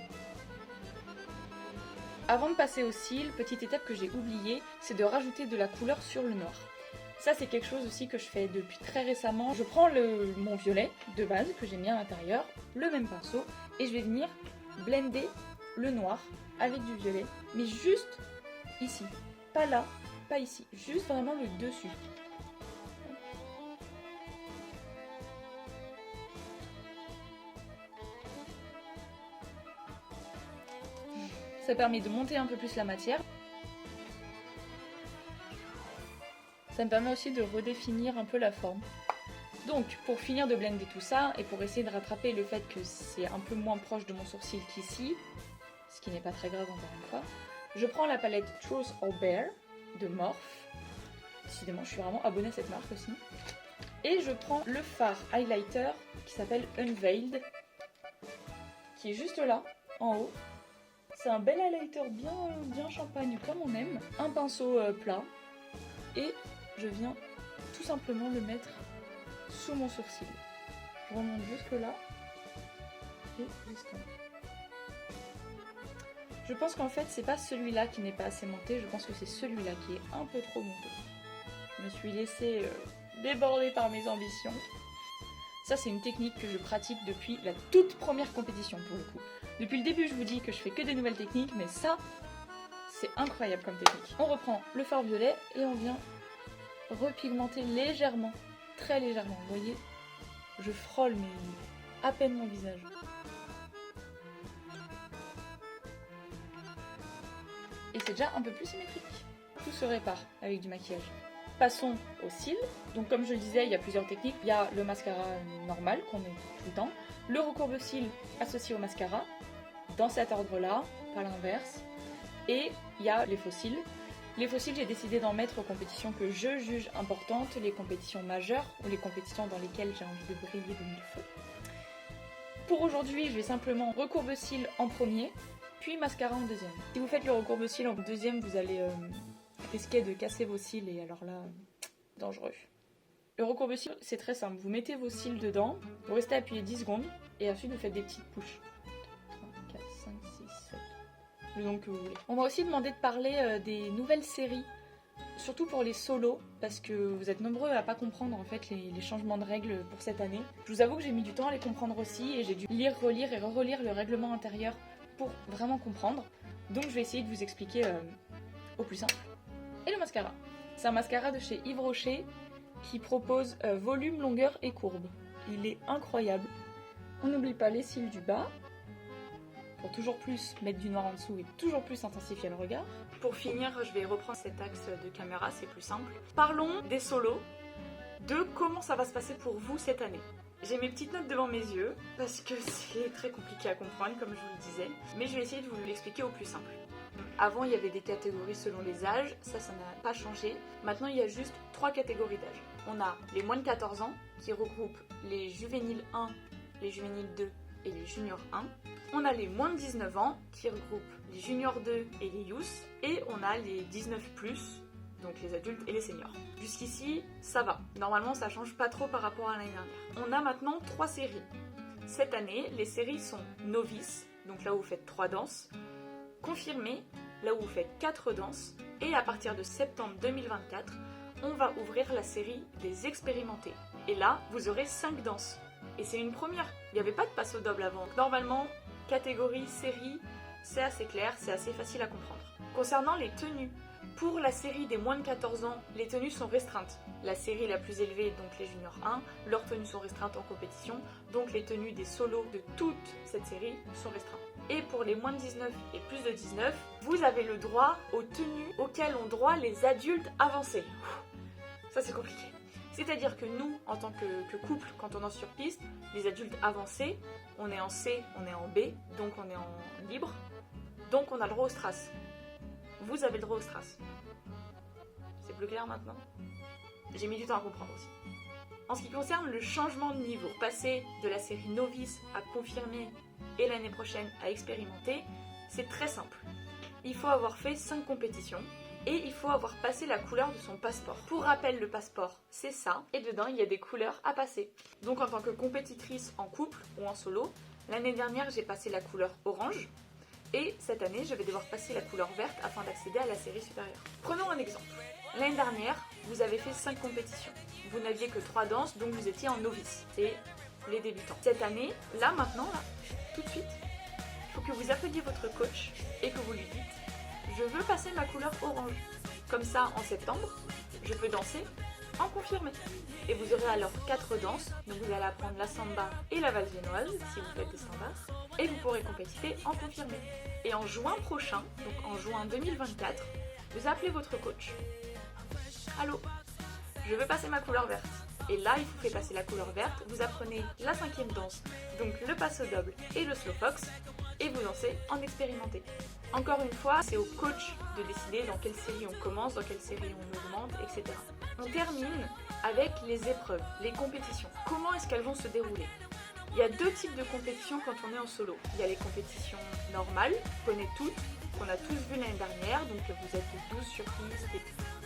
Avant de passer aux cils, petite étape que j'ai oubliée, c'est de rajouter de la couleur sur le noir. Ça c'est quelque chose aussi que je fais depuis très récemment. Je prends mon violet de base que j'ai mis à l'intérieur, le même pinceau, et je vais venir blender le noir avec du violet, mais juste ici. Pas là, pas ici, juste vraiment le dessus. Ça permet de monter un peu plus la matière. Ça me permet aussi de redéfinir un peu la forme. Donc, pour finir de blender tout ça, et pour essayer de rattraper le fait que c'est un peu moins proche de mon sourcil qu'ici, ce qui n'est pas très grave encore une fois, je prends la palette Truth or Dare de Morphe. Décidément, je suis vraiment abonnée à cette marque aussi. Et je prends le fard highlighter qui s'appelle Unveiled, qui est juste là, en haut. C'est un bel highlighter bien champagne comme on aime. Un pinceau plat. Et je viens tout simplement le mettre sous mon sourcil. Je remonte jusque là. Et j'estompe. Je pense qu'en fait c'est pas celui-là qui n'est pas assez monté. Je pense que c'est celui-là qui est un peu trop monté. Je me suis laissée déborder par mes ambitions. Ça c'est une technique que je pratique depuis la toute première compétition pour le coup. Depuis le début je vous dis que je fais que des nouvelles techniques, mais ça c'est incroyable comme technique. On reprend le fard violet et on vient repigmenter légèrement, très légèrement. Vous voyez, je frôle mais à peine mon visage. Et c'est déjà un peu plus symétrique. Tout se répare avec du maquillage. Passons aux cils. Donc comme je le disais, il y a plusieurs techniques. Il y a le mascara normal qu'on met tout le temps, le recourbe-cils associé au mascara, dans cet ordre-là, pas l'inverse. Et il y a les faux cils. Les faux cils, j'ai décidé d'en mettre aux compétitions que je juge importantes, les compétitions majeures ou les compétitions dans lesquelles j'ai envie de briller de mille feux. Pour aujourd'hui, je vais simplement recourbe-cils en premier, puis mascara en deuxième. Si vous faites le recourbe cils en deuxième, vous allez risquer de casser vos cils et alors là, dangereux. Le recourbe cils, c'est très simple. Vous mettez vos cils dedans, vous restez appuyé 10 secondes et ensuite vous faites des petites push. 3, 4, 5, 6, 7. Le nombre que vous voulez. On m'a aussi demandé de parler des nouvelles séries, surtout pour les solos, parce que vous êtes nombreux à pas comprendre en fait les changements de règles pour cette année. Je vous avoue que j'ai mis du temps à les comprendre aussi et j'ai dû lire, relire et relire le règlement intérieur pour vraiment comprendre. Donc je vais essayer de vous expliquer au plus simple. Et le mascara. C'est un mascara de chez Yves Rocher qui propose volume, longueur et courbe. Il est incroyable. On n'oublie pas les cils du bas, pour toujours plus mettre du noir en dessous et toujours plus intensifier le regard. Pour finir, je vais reprendre cet axe de caméra, c'est plus simple. Parlons des solos, de comment ça va se passer pour vous cette année. J'ai mes petites notes devant mes yeux, parce que c'est très compliqué à comprendre, comme je vous le disais, mais je vais essayer de vous l'expliquer au plus simple. Avant, il y avait des catégories selon les âges, ça n'a pas changé. Maintenant, il y a juste 3 catégories d'âge. On a les moins de 14 ans, qui regroupent les juvéniles 1, les juvéniles 2 et les juniors 1. On a les moins de 19 ans, qui regroupent les juniors 2 et les youths. Et on a les 19+, donc les adultes et les seniors. Jusqu'ici, ça va. Normalement, ça change pas trop par rapport à l'année dernière. On a maintenant 3 séries. Cette année, les séries sont novices, donc là où vous faites 3 danses, confirmé, là où vous faites 4 danses, et à partir de septembre 2024, on va ouvrir la série des expérimentés. Et là, vous aurez 5 danses. Et c'est une première. Il n'y avait pas de passe au double avant. Donc, normalement, catégorie, série, c'est assez clair, c'est assez facile à comprendre. Concernant les tenues, pour la série des moins de 14 ans, les tenues sont restreintes. La série la plus élevée, donc les juniors 1, leurs tenues sont restreintes en compétition, donc les tenues des solos de toute cette série sont restreintes. Et pour les moins de 19 et plus de 19, vous avez le droit aux tenues auxquelles ont droit les adultes avancés. Ça c'est compliqué. C'est-à-dire que nous, en tant que couple, quand on danse sur piste, les adultes avancés, on est en C, on est en B, donc on est en libre, donc on a le droit au strass. Vous avez le droit au strass. C'est plus clair maintenant? J'ai mis du temps à comprendre aussi. En ce qui concerne le changement de niveau, passer de la série novice à confirmer et l'année prochaine à expérimenter, c'est très simple. Il faut avoir fait 5 compétitions et il faut avoir passé la couleur de son passeport. Pour rappel, le passeport, c'est ça, et dedans, il y a des couleurs à passer. Donc en tant que compétitrice en couple ou en solo, l'année dernière, j'ai passé la couleur orange, et cette année, je vais devoir passer la couleur verte afin d'accéder à la série supérieure. Prenons un exemple. L'année dernière, vous avez fait 5 compétitions. Vous n'aviez que 3 danses, donc vous étiez en novice. C'est les débutants. Cette année, là, maintenant, là, tout de suite, il faut que vous appeliez votre coach et que vous lui dites « Je veux passer ma couleur orange ». Comme ça, en septembre, je peux danser en confirmé. Et vous aurez alors 4 danses, donc vous allez apprendre la samba et la valse viennoise, si vous faites des standards, et vous pourrez compétiter en confirmé. Et en juin prochain, donc en juin 2024, vous appelez votre coach. Allô, je veux passer ma couleur verte. Et là, il vous fait passer la couleur verte, vous apprenez la 5e danse, donc le passo double et le slow fox, et vous dansez en expérimenté. Encore une fois, c'est au coach de décider dans quelle série on commence, dans quelle série on augmente, etc. On termine avec les épreuves, les compétitions. Comment est-ce qu'elles vont se dérouler? Il y a 2 types de compétitions quand on est en solo. Il y a les compétitions normales, qu'on connaît toutes, qu'on a tous vues l'année dernière, donc vous êtes 12 sur piste et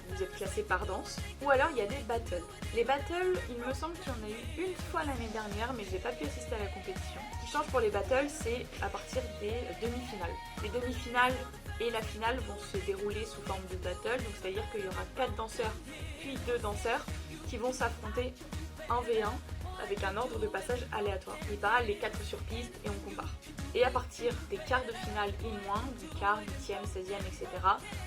vous êtes classés par danse. Ou alors il y a des battles. Les battles, il me semble qu'il y en a eu une fois l'année dernière, mais je n'ai pas pu assister à la compétition. Ce qui change pour les battles, c'est à partir des demi-finales. Les demi-finales et la finale vont se dérouler sous forme de battle, donc c'est-à-dire qu'il y aura 4 danseurs puis 2 danseurs qui vont s'affronter 1v1 avec un ordre de passage aléatoire. Il parle les 4 sur piste et on compare. Et à partir des quarts de finale et moins, du quart, 8e, 16e, etc.,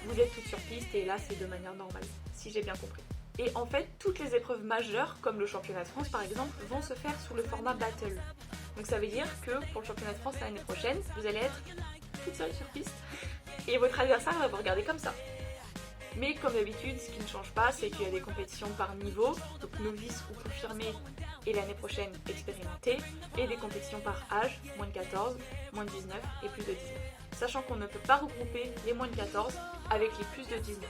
vous êtes toutes sur piste et là c'est de manière normale, si j'ai bien compris. Et en fait, toutes les épreuves majeures, comme le championnat de France par exemple, vont se faire sous le format battle. Donc ça veut dire que pour le championnat de France l'année prochaine, vous allez être toute seule sur piste et votre adversaire va vous regarder comme ça. Mais comme d'habitude, ce qui ne change pas, c'est qu'il y a des compétitions par niveau, donc novice ou confirmé, et l'année prochaine expérimenté, et des compétitions par âge, moins de 14, moins de 19 et plus de 19. Sachant qu'on ne peut pas regrouper les moins de 14 avec les plus de 19.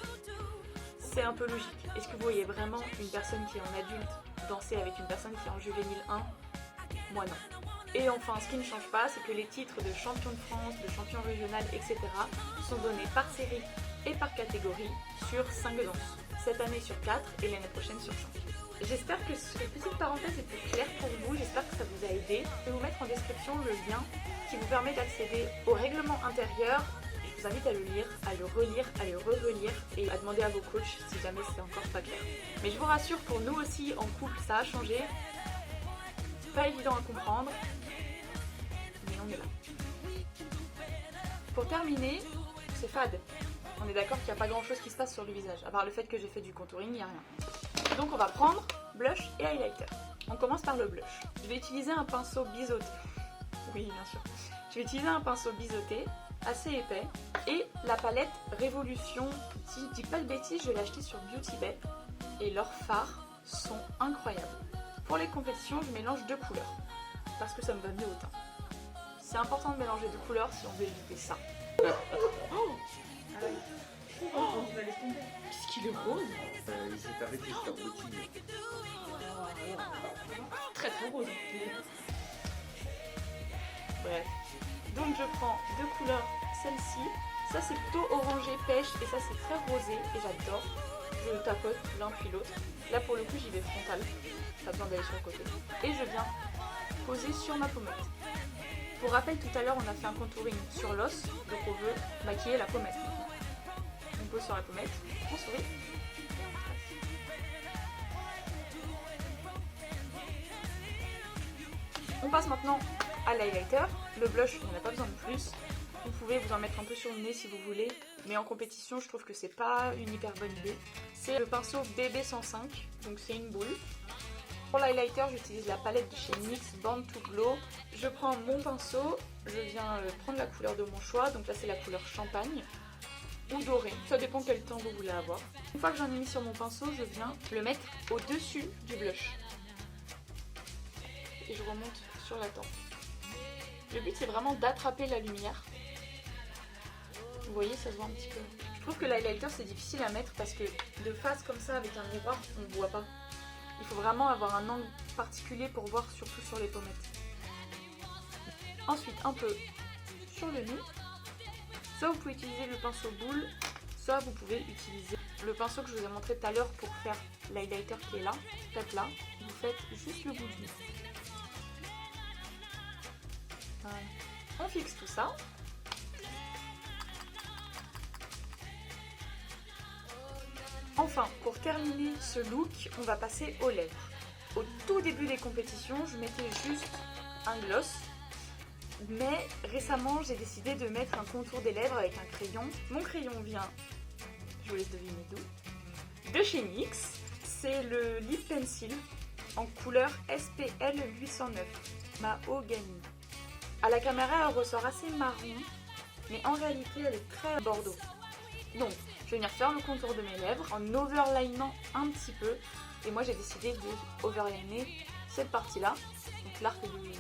C'est un peu logique. Est-ce que vous voyez vraiment une personne qui est en adulte danser avec une personne qui est en juvénile 1? moi non. Et enfin, ce qui ne change pas, c'est que les titres de champion de France, de champion régional, etc. sont donnés par série et par catégorie sur 5 danses. Cette année sur 4 et l'année prochaine sur 5. J'espère que cette petite parenthèse était claire pour vous, j'espère que ça vous a aidé. Je vais vous mettre en description le lien qui vous permet d'accéder au règlement intérieur. Je vous invite à le lire, à le relire, à le re-relire et à demander à vos coachs si jamais c'est encore pas clair. Mais je vous rassure, pour nous aussi en couple, ça a changé. Pas évident à comprendre, mais on est là. Pour terminer, c'est fade. On est d'accord qu'il n'y a pas grand chose qui se passe sur le visage, à part le fait que j'ai fait du contouring, il n'y a rien. Donc on va prendre blush et highlighter. On commence par le blush. Je vais utiliser un pinceau biseauté. Oui, bien sûr. Je vais utiliser un pinceau biseauté, assez épais, et la palette Révolution. Si je dis pas de bêtises, je l'ai acheté sur Beauty Bay, et leurs fards sont incroyables. Pour les compétitions, je mélange 2 couleurs, parce que ça me va mieux au teint. C'est important de mélanger 2 couleurs si on veut éviter ça. Oh, qu'est-ce qu'il est rose? Il s'est arrêté sur Beauty. Très rose. Bref. Donc je prends 2 couleurs, celle-ci. Ça c'est plutôt orangé pêche et ça c'est très rosé et j'adore. Je tapote l'un puis l'autre. Là pour le coup j'y vais frontal. Pas besoin d'aller sur le côté. Et je viens poser sur ma pommette. Pour rappel, tout à l'heure on a fait un contouring sur l'os, donc on veut maquiller la pommette. On pose sur la pommette, on sourit. On passe maintenant à l'highlighter. Le blush, il n'y en a pas besoin de plus. Vous pouvez vous en mettre un peu sur le nez si vous voulez, mais en compétition je trouve que c'est pas une hyper bonne idée. C'est le pinceau BB105, donc c'est une boule. Pour l'highlighter, j'utilise la palette de chez NYX Born to Glow. Je prends mon pinceau, je viens prendre la couleur de mon choix, donc là c'est la couleur champagne ou doré, ça dépend quel teint vous voulez avoir. Une fois que j'en ai mis sur mon pinceau, je viens le mettre au-dessus du blush. Et je remonte sur la tempe. Le but c'est vraiment d'attraper la lumière. Vous voyez, ça se voit un petit peu. Je trouve que l'highlighter c'est difficile à mettre parce que de face comme ça avec un miroir, on ne voit pas. Il faut vraiment avoir un angle particulier pour voir, surtout sur les pommettes. Ensuite, un peu sur le nez. Soit vous pouvez utiliser le pinceau boule, soit vous pouvez utiliser le pinceau que je vous ai montré tout à l'heure pour faire l'highlighter qui est là. Faites là, vous faites juste le bout du nez. Voilà. On fixe tout ça. Enfin, pour terminer ce look, on va passer aux lèvres. Au tout début des compétitions, je mettais juste un gloss. Mais récemment, j'ai décidé de mettre un contour des lèvres avec un crayon. Mon crayon vient, je vous laisse deviner d'où, de chez NYX. C'est le Lip Pencil en couleur SPL 809, Mahogany. À la caméra, elle ressort assez marron, mais en réalité, elle est très bordeaux. Donc, je vais venir faire le contour de mes lèvres en overlinant un petit peu. Et moi, j'ai décidé de overliner cette partie-là, donc l'arc du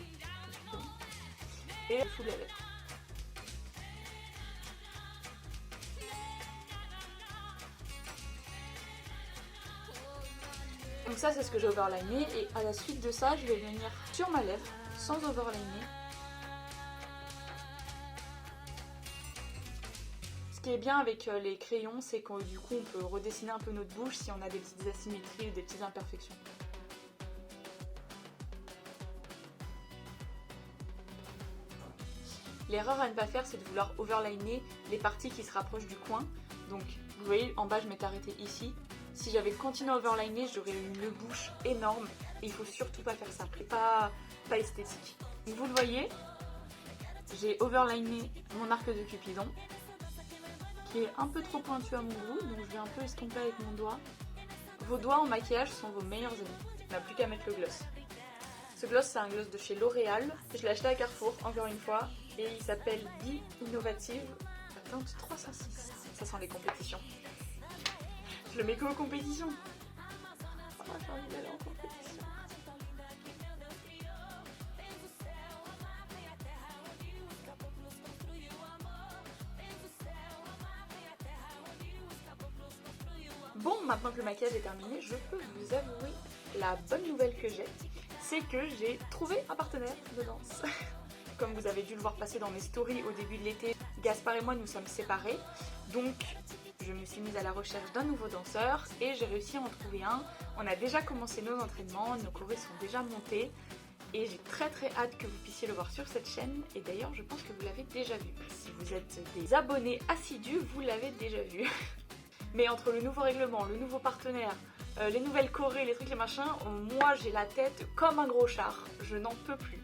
et le dessous de la lèvre. Donc ça, c'est ce que j'ai overliné. Et à la suite de ça, je vais venir sur ma lèvre, sans overliner. Ce qui est bien avec les crayons, c'est que du coup on peut redessiner un peu notre bouche si on a des petites asymétries ou des petites imperfections. L'erreur à ne pas faire, c'est de vouloir overliner les parties qui se rapprochent du coin. Donc vous voyez, en bas je m'étais arrêtée ici. Si j'avais continué à overliner, j'aurais eu une bouche énorme. Et il faut surtout pas faire ça, c'est pas esthétique. Donc vous le voyez, j'ai overliné mon arc de Cupidon, qui est un peu trop pointu à mon goût, donc je vais un peu estomper avec mon doigt. Vos doigts en maquillage sont vos meilleurs amis, il n'y a plus qu'à mettre le gloss. Ce gloss, c'est un gloss de chez L'Oréal, je l'ai acheté à Carrefour, encore une fois, et il s'appelle Be Innovative, la teinte 306. Ça sent les compétitions. Je le mets que aux compétitions. Oh, j'ai envie d'aller en compétition. Bon, maintenant que le maquillage est terminé, je peux vous avouer la bonne nouvelle que j'ai. c'est que j'ai trouvé un partenaire de danse. Comme vous avez dû le voir passer dans mes stories au début de l'été, Gaspard et moi nous sommes séparés. Donc je me suis mise à la recherche d'un nouveau danseur et j'ai réussi à en trouver un. On a déjà commencé nos entraînements, nos chorés sont déjà montés. Et j'ai très hâte que vous puissiez le voir sur cette chaîne. Et d'ailleurs je pense que vous l'avez déjà vu. Si vous êtes des abonnés assidus, vous l'avez déjà vu. Mais entre le nouveau règlement, le nouveau partenaire, les nouvelles chorés, les trucs, les machins, moi j'ai la tête comme un gros char. Je n'en peux plus.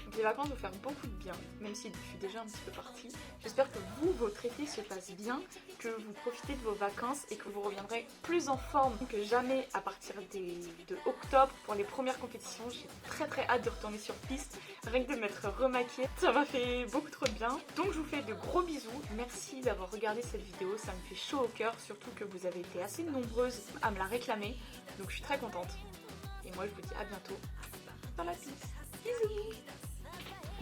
Donc les vacances vont faire beaucoup de bien, même si je suis déjà un petit peu partie. J'espère que vous, votre été se passe bien, que vous profitez de vos vacances et que vous reviendrez plus en forme que jamais à partir de octobre pour les premières compétitions. J'ai très hâte de retourner sur piste, rien que de m'être remaquillée. Ça m'a fait beaucoup trop de bien. Donc je vous fais de gros bisous. Merci d'avoir regardé cette vidéo, ça me fait chaud au cœur, surtout que vous avez été assez nombreuses à me la réclamer. Donc je suis très contente. Et moi je vous dis à bientôt dans la piste. Bisous.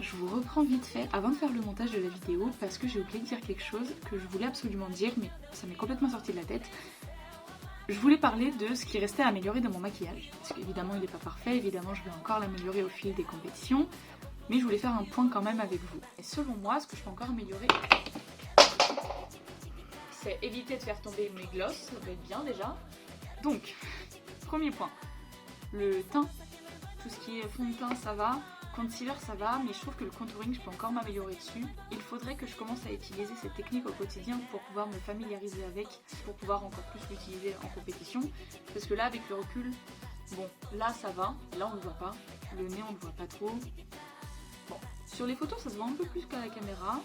Je vous reprends vite fait avant de faire le montage de la vidéo parce que j'ai oublié de dire quelque chose que je voulais absolument dire mais ça m'est complètement sorti de la tête. Je voulais parler de ce qui restait à améliorer dans mon maquillage. Parce qu'évidemment il n'est pas parfait, évidemment je vais encore l'améliorer au fil des compétitions, mais je voulais faire un point quand même avec vous. Et selon moi, ce que je peux encore améliorer, c'est éviter de faire tomber mes glosses, ça va être bien déjà. Donc, premier point, le teint, tout ce qui est fond de teint ça va. Concealer ça va, mais je trouve que le contouring je peux encore m'améliorer dessus. Il faudrait que je commence à utiliser cette technique au quotidien pour pouvoir me familiariser avec, pour pouvoir encore plus l'utiliser en compétition. Parce que là avec le recul, bon là ça va, là on ne le voit pas, le nez on ne le voit pas trop. Bon, sur les photos ça se voit un peu plus qu'à la caméra,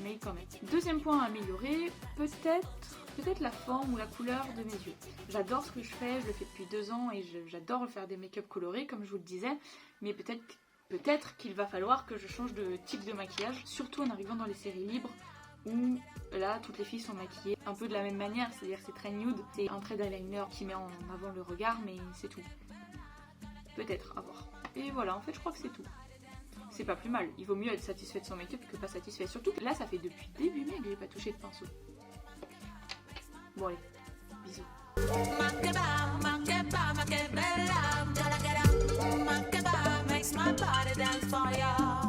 mais quand même. Deuxième point à améliorer, peut-être la forme ou la couleur de mes yeux. J'adore ce que je fais, je le fais depuis 2 ans et j'adore faire des make-up colorés comme je vous le disais, mais peut-être qu'il va falloir que je change de type de maquillage, surtout en arrivant dans les séries libres où là toutes les filles sont maquillées un peu de la même manière, c'est-à-dire c'est très nude, c'est un trait d'eyeliner qui met en avant le regard mais c'est tout. Peut-être, à voir. Et voilà, en fait je crois que c'est tout. C'est pas plus mal, il vaut mieux être satisfait de son make-up que pas satisfait, surtout que là ça fait depuis début mai que j'ai pas touché de pinceau. Bon allez, bisous. My body dance for ya.